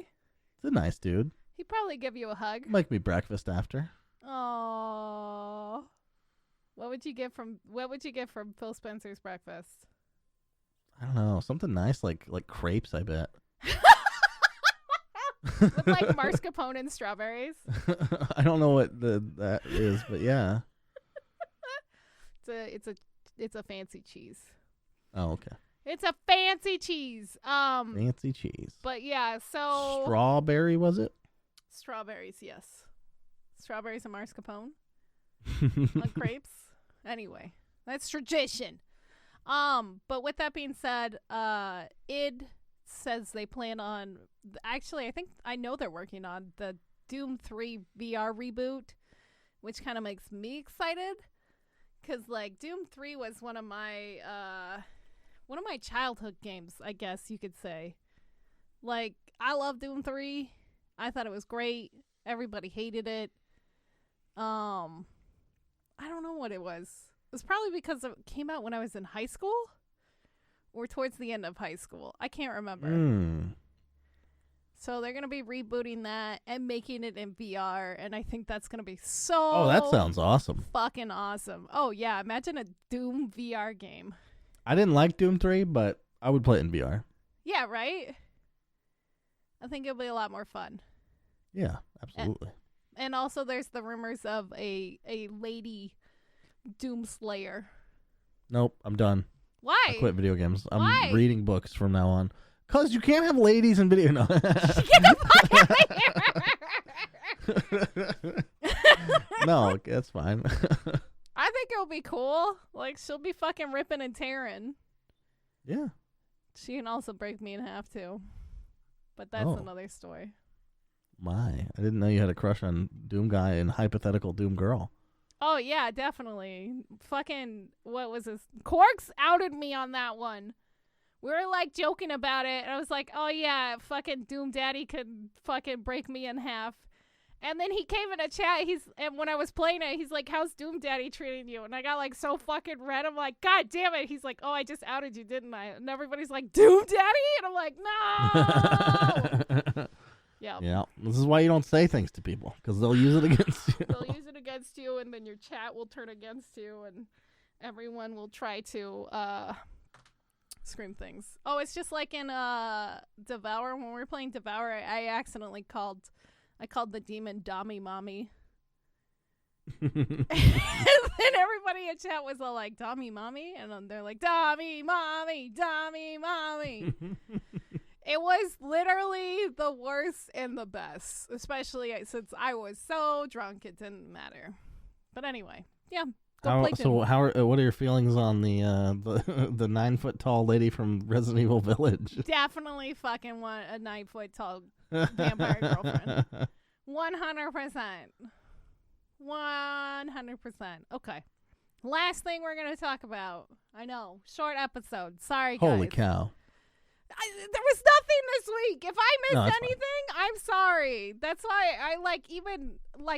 He's a nice dude. He'd probably give you a hug. Make me breakfast after. Oh, what would you get from Phil Spencer's breakfast? I don't know, something nice like crepes. I bet. With like mascarpone and strawberries. I don't know what that is, but yeah. It's a fancy cheese. Oh, okay. It's a fancy cheese. Fancy cheese. But yeah, so strawberry, was it? Strawberries, yes. Strawberries and mascarpone on crepes. Anyway, that's tradition. But with that being said, id says they plan on. Actually, I know they're working on the Doom 3 VR reboot, which kind of makes me excited, because like Doom 3 was one of my childhood games, I guess you could say. Like, I love Doom 3. I thought it was great. Everybody hated it. I don't know what it was. It was probably because it came out when I was in high school or towards the end of high school. I can't remember. So they're going to be rebooting that and making it in VR, and I think that's going to be so Oh, that sounds awesome. Fucking awesome. Oh, yeah. Imagine a Doom VR game. I didn't like Doom 3, but I would play it in VR. Yeah, right? I think it'll be a lot more fun. Yeah, absolutely. And also there's the rumors of a lady Doom Slayer. Nope, I'm done. Why? I quit video games. I'm Why? reading books from now on. Because you can't have ladies in video. No. Get the fuck out of here! No, that's fine. I think it'll be cool. Like, she'll be fucking ripping and tearing. Yeah. She can also break me in half, too. But that's another story. My, I didn't know you had a crush on Doom Guy and hypothetical Doom Girl. Oh, yeah, definitely. Fucking, what was this? Quarks outed me on that one. We were, like, joking about it, and I was like, oh, yeah, fucking Doom Daddy could fucking break me in half. And then he came in a chat, and when I was playing it, he's like, how's Doom Daddy treating you? And I got, like, so fucking red. I'm like, God damn it. He's like, oh, I just outed you, didn't I? And everybody's like, Doom Daddy? And I'm like, no! Yeah. This is why you don't say things to people, because they'll use it against you. They'll use it against you, and then your chat will turn against you, and everyone will try to, scream things. Oh, it's just like in Devour. When we were playing Devour, I accidentally called the demon Dommy Mommy. And then everybody in chat was all like, Dommy Mommy? And then they're like, Dommy Mommy, Dommy Mommy. It was literally the worst and the best, especially since I was so drunk it didn't matter. But anyway, yeah. What are your feelings on the 9-foot tall lady from Resident Evil Village? Definitely fucking want a 9-foot tall vampire girlfriend. 100%. 100%. Okay. Last thing we're going to talk about. I know. Short episode. Sorry, guys. Holy cow. There was nothing this week. If I missed anything, I'm sorry. That's why I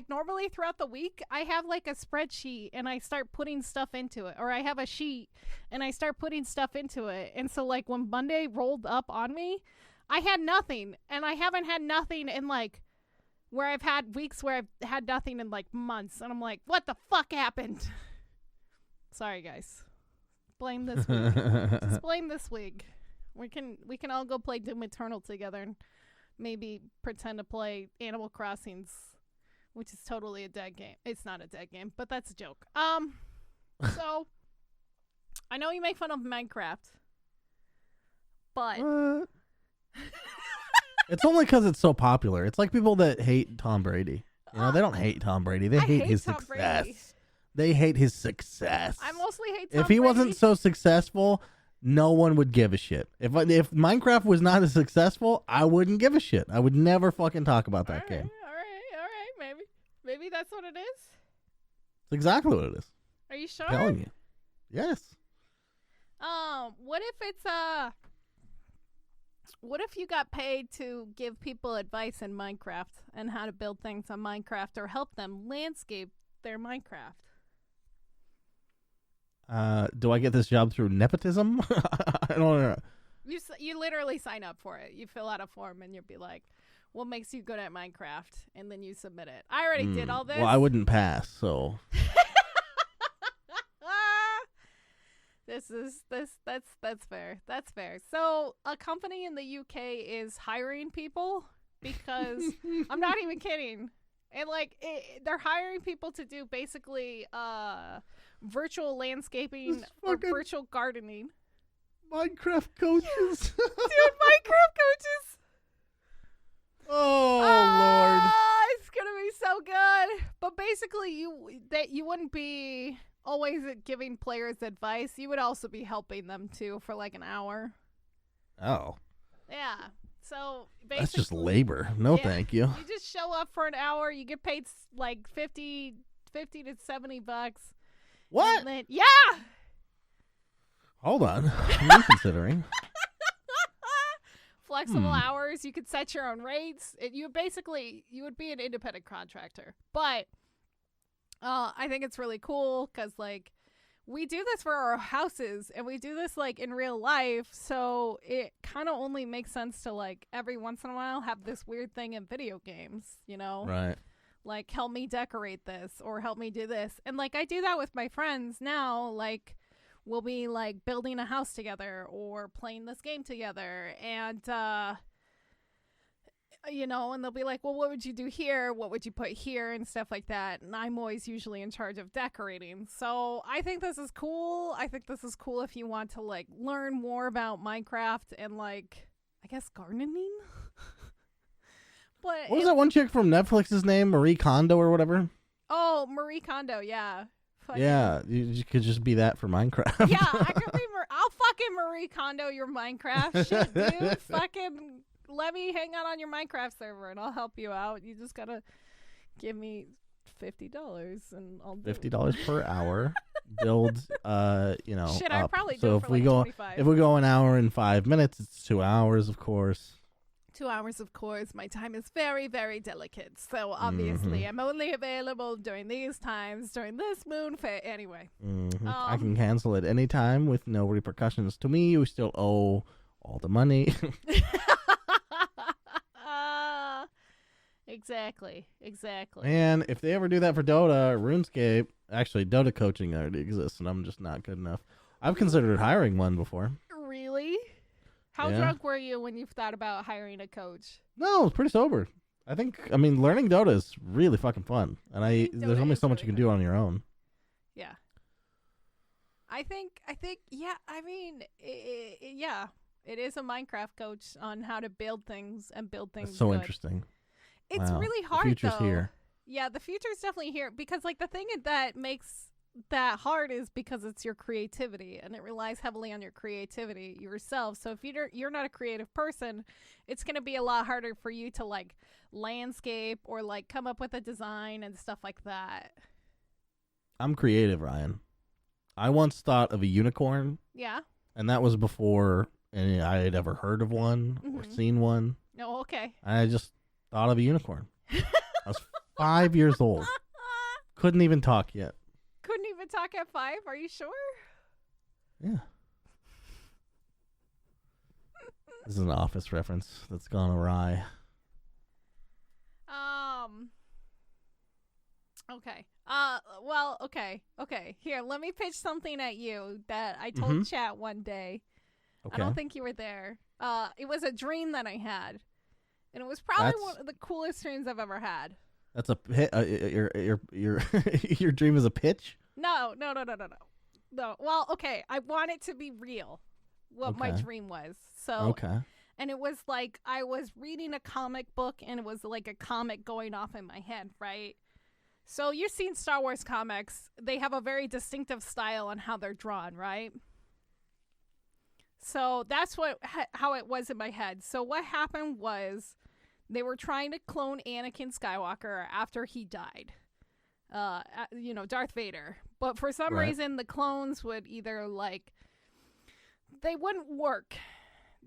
normally throughout the week, I have like a spreadsheet and I start putting stuff into it. Or I have a sheet and I start putting stuff into it. And so like when Monday rolled up on me, I had nothing. And I haven't had nothing in like where I've had weeks where I've had nothing in like months. And I'm like, what the fuck happened? Sorry, guys. Blame this week. Just blame this week. We can all go play Doom Eternal together and maybe pretend to play Animal Crossings, which is totally a dead game. It's not a dead game, but that's a joke. So I know you make fun of Minecraft, but it's only because it's so popular. It's like people that hate Tom Brady. You know, they don't hate Tom Brady. They hate his success. Brady. They hate his success. I mostly hate Tom If he Brady. wasn't so successful, no one would give a shit. If Minecraft was not as successful, I wouldn't give a shit. I would never fucking talk about that game. All right. Maybe that's what it is. It's exactly what it is. Are you sure? I'm telling you. Yes. What if you got paid to give people advice in Minecraft and how to build things on Minecraft or help them landscape their Minecraft? Do I get this job through nepotism? I don't know. You literally sign up for it. You fill out a form and you'll be like, what makes you good at Minecraft? And then you submit it. I already did all this. Well, I wouldn't pass, so. That's fair. That's fair. So a company in the UK is hiring people because I'm not even kidding. And they're hiring people to do basically virtual landscaping or virtual gardening. Minecraft coaches. Dude, Minecraft coaches. Oh, Lord. It's going to be so good. But basically, you wouldn't be always giving players advice. You would also be helping them, too, for like an hour. Oh. Yeah. So basically, that's just labor. No, thank you. You just show up for an hour. You get paid like $50 to $70. What? Then, yeah. Hold on. I'm considering. flexible hours. You could set your own rates. You would be an independent contractor. But I think it's really cool because, like, we do this for our houses and we do this, like, in real life. So it kind of only makes sense to, like, every once in a while have this weird thing in video games, you know? Right. Like, help me decorate this or help me do this. And, like, I do that with my friends now. Like, we'll be, like, building a house together or playing this game together. And, you know, and they'll be like, well, what would you do here? What would you put here? And stuff like that. And I'm always usually in charge of decorating. So I think this is cool. I think this is cool if you want to, like, learn more about Minecraft and, like, I guess gardening. But what was that one chick from Netflix's name? Marie Kondo or whatever? Oh, Marie Kondo, yeah. Fucking. Yeah, you could just be that for Minecraft. Yeah, I could be. I'll fucking Marie Kondo your Minecraft shit, dude. Fucking let me hang out on your Minecraft server and I'll help you out. You just gotta give me $50 and I'll do $50 per hour. Build, you know. Shit, up. I'd probably do so it if for we like go, 25. if we go an hour and 5 minutes, it's 2 hours, of course. 2 hours, of course. My time is very, very delicate. So obviously, I'm only available during these times, during this moon phase. Anyway. I can cancel at any time with no repercussions to me. You still owe all the money. Exactly. And if they ever do that for Dota or RuneScape, actually, Dota coaching already exists, and I'm just not good enough. I've considered hiring one before. Really? How drunk were you when you thought about hiring a coach? No, I was pretty sober. I mean, learning Dota is really fucking fun. And there's only so much you can do on your own. Yeah. I think, yeah, I mean, yeah, it is a Minecraft coach on how to build things and build things. That's so good. Interesting. It's really hard, the future's though. Here. Yeah, the future's definitely here because, like, the thing that makes that hard is because it's your creativity and it relies heavily on your creativity yourself. So if you're not a creative person, it's going to be a lot harder for you to, like, landscape or, like, come up with a design and stuff like that. I'm creative, Ryan. I once thought of a unicorn. Yeah. And that was before I had ever heard of one or seen one. Oh, okay. I just thought of a unicorn. I was 5 years old. Couldn't even talk yet. Couldn't even talk at 5? Are you sure? Yeah. This is an Office reference that's gone awry. Okay. Well, okay. Here, let me pitch something at you that I told chat one day. Okay. I don't think you were there. It was a dream that I had. And it was probably one of the coolest dreams I've ever had. That's a your dream is a pitch? No. Well, okay. I want it to be real. What my dream was. So okay. And it was like I was reading a comic book and it was like a comic going off in my head, right? So you've seen Star Wars comics. They have a very distinctive style on how they're drawn, right? So that's how it was in my head. So what happened was they were trying to clone Anakin Skywalker after he died. Darth Vader. But for some reason, the clones would either, like, they wouldn't work.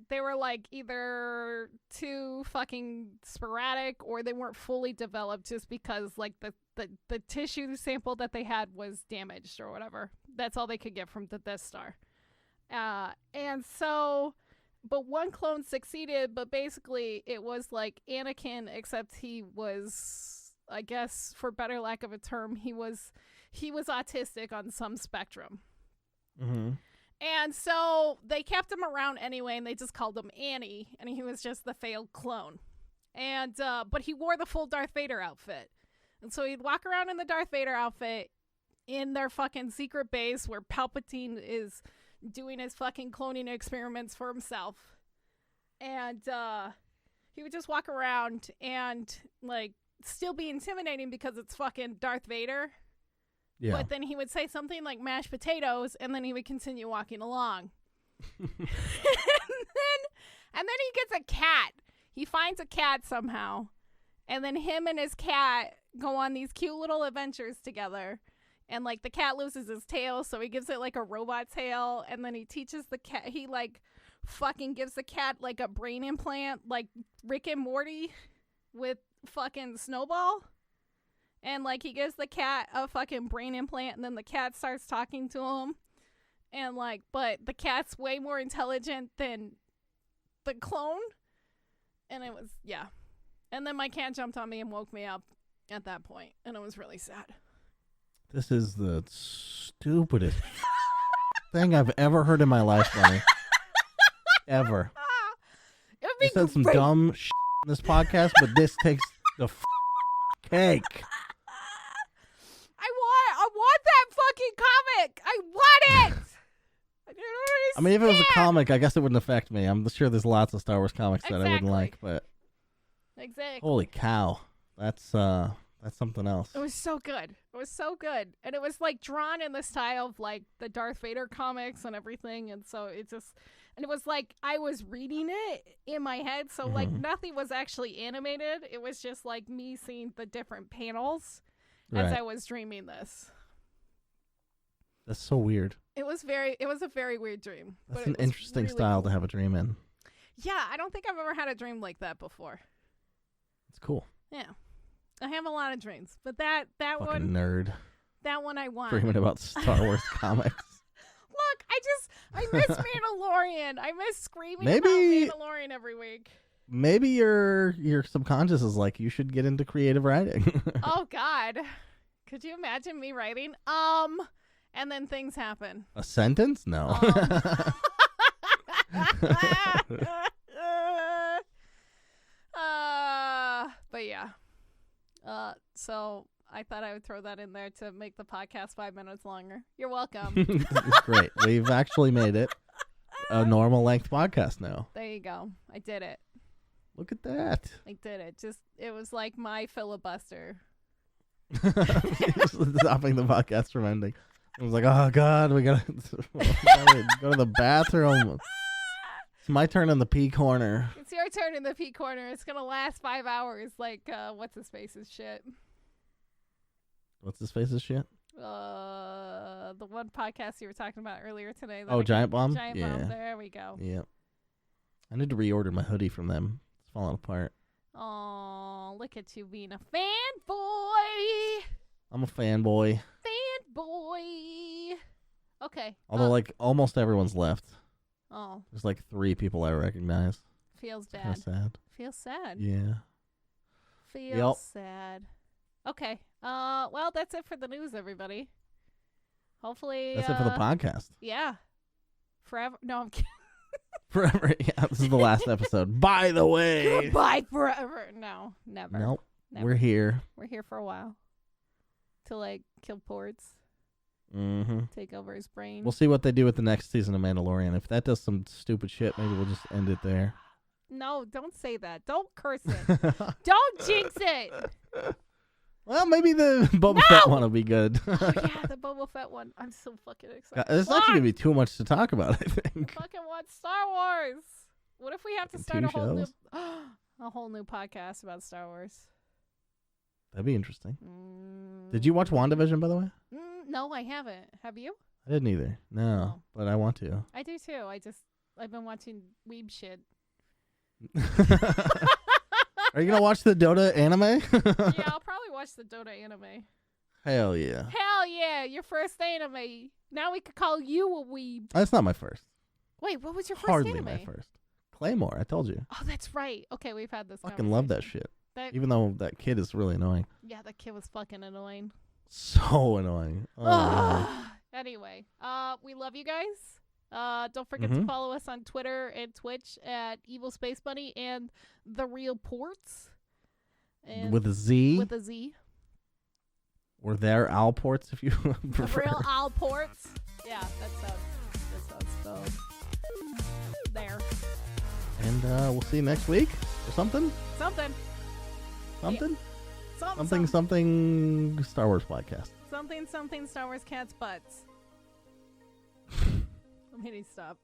They were, like, either too fucking sporadic or they weren't fully developed just because, like, the tissue sample that they had was damaged or whatever. That's all they could get from the Death Star. And so, but one clone succeeded, but basically it was like Anakin, except he was, I guess, for better lack of a term, he was autistic on some spectrum. Mm-hmm. And so they kept him around anyway, and they just called him Annie, and he was just the failed clone. And, but he wore the full Darth Vader outfit. And so he'd walk around in the Darth Vader outfit in their fucking secret base where Palpatine is doing his fucking cloning experiments for himself. And he would just walk around and, like, still be intimidating because it's fucking Darth Vader. Yeah. But then he would say something like mashed potatoes, and then he would continue walking along. and then he gets a cat. He finds a cat somehow. And then him and his cat go on these cute little adventures together. And, like, the cat loses his tail, so he gives it, like, a robot tail. And then he teaches the cat, he, like, fucking gives the cat like a brain implant, like Rick and Morty with fucking Snowball. And like he gives the cat a fucking brain implant, and then the cat starts talking to him. And like, but the cat's way more intelligent than the clone. And it was, yeah. And then my cat jumped on me and woke me up at that point, and it was really sad. This is the stupidest thing I've ever heard in my life, Bunny. Ever. You said some dumb shit in this podcast, but this takes the cake. I want that fucking comic. I want it. I mean, if it was a comic, I guess it wouldn't affect me. I'm sure there's lots of Star Wars comics that I wouldn't like, but holy cow, that's something else. It was so good. It was so good, and it was like drawn in the style of like the Darth Vader comics and everything, and so it was like I was reading it in my head, so like nothing was actually animated. It was just like me seeing the different panels as I was dreaming this. That's so weird. It was a very weird dream. That's an interesting really style to have a dream in. Yeah, I don't think I've ever had a dream like that before. It's cool. Yeah. I have a lot of dreams, but that fucking one nerd. That one I want. Dreaming about Star Wars comics. Look, I miss Mandalorian. I miss screaming about Mandalorian every week. Maybe your subconscious is like, you should get into creative writing. Oh God. Could you imagine me writing? And then things happen. A sentence? No. But yeah. So I thought I would throw that in there to make the podcast 5 minutes longer. You're welcome. Great. We've actually made it a normal length podcast now. There you go. I did it. Look at that. I did it. It was like my filibuster. Stopping the podcast from ending. I was like, oh God, we gotta go to the bathroom. It's my turn in the pee corner. It's your turn in the pee corner. It's gonna last 5 hours, like what's his face's shit. What's his face's shit? The one podcast you were talking about earlier today. Giant Bomb. Giant Bomb. There we go. Yeah. I need to reorder my hoodie from them. It's falling apart. Oh, look at you being a fanboy. I'm a fanboy. Fanboy. Okay. Although, like, almost everyone's left. Oh. There's like 3 people I recognize. Feels bad. Kind of sad. Feels sad. Yeah. Feels sad. Okay. Well, that's it for the news, everybody. Hopefully. That's it for the podcast. Yeah. Forever. No, I'm kidding. Forever. Yeah, this is the last episode. By the way. Goodbye forever. No, never. Nope. Never. We're here. We're here for a while. To, like, kill Portz. Mm-hmm. Take over his brain. We'll see what they do with the next season of Mandalorian. If that does some stupid shit, maybe we'll just end it there. No, don't say that. Don't curse it. Don't jinx it. Well, maybe the Boba Fett one will be good. Oh, yeah, the Boba Fett one. I'm so fucking excited. It's not going to be too much to talk about, I think. I fucking want Star Wars. What if we have to start a whole new podcast about Star Wars? That'd be interesting. Did you watch WandaVision, by the way? No, I haven't. Have you? I didn't either. No, but I want to. I do too. I've been watching weeb shit. Are you gonna watch the Dota anime? Yeah, I'll probably watch the Dota anime. Hell yeah. Hell yeah, your first anime. Now we could call you a weeb. That's not my first. Wait, what was your first Hardly anime? my first. Claymore, I told you. Oh, that's right. Okay, we've had this fucking love that shit. Even though that kid is really annoying. Yeah, that kid was fucking annoying. So annoying. Oh, anyway, we love you guys. Don't forget to follow us on Twitter and Twitch at Evil Space Bunny and The Real Portz. And with a Z? With a Z. Or their Owl Portz, if you prefer. The Real Owl Portz. Yeah, that's how it's spelled. There. And we'll see you next week or something? Something. Something Star Wars podcast. Something Star Wars cats butts. I'm hitting stop.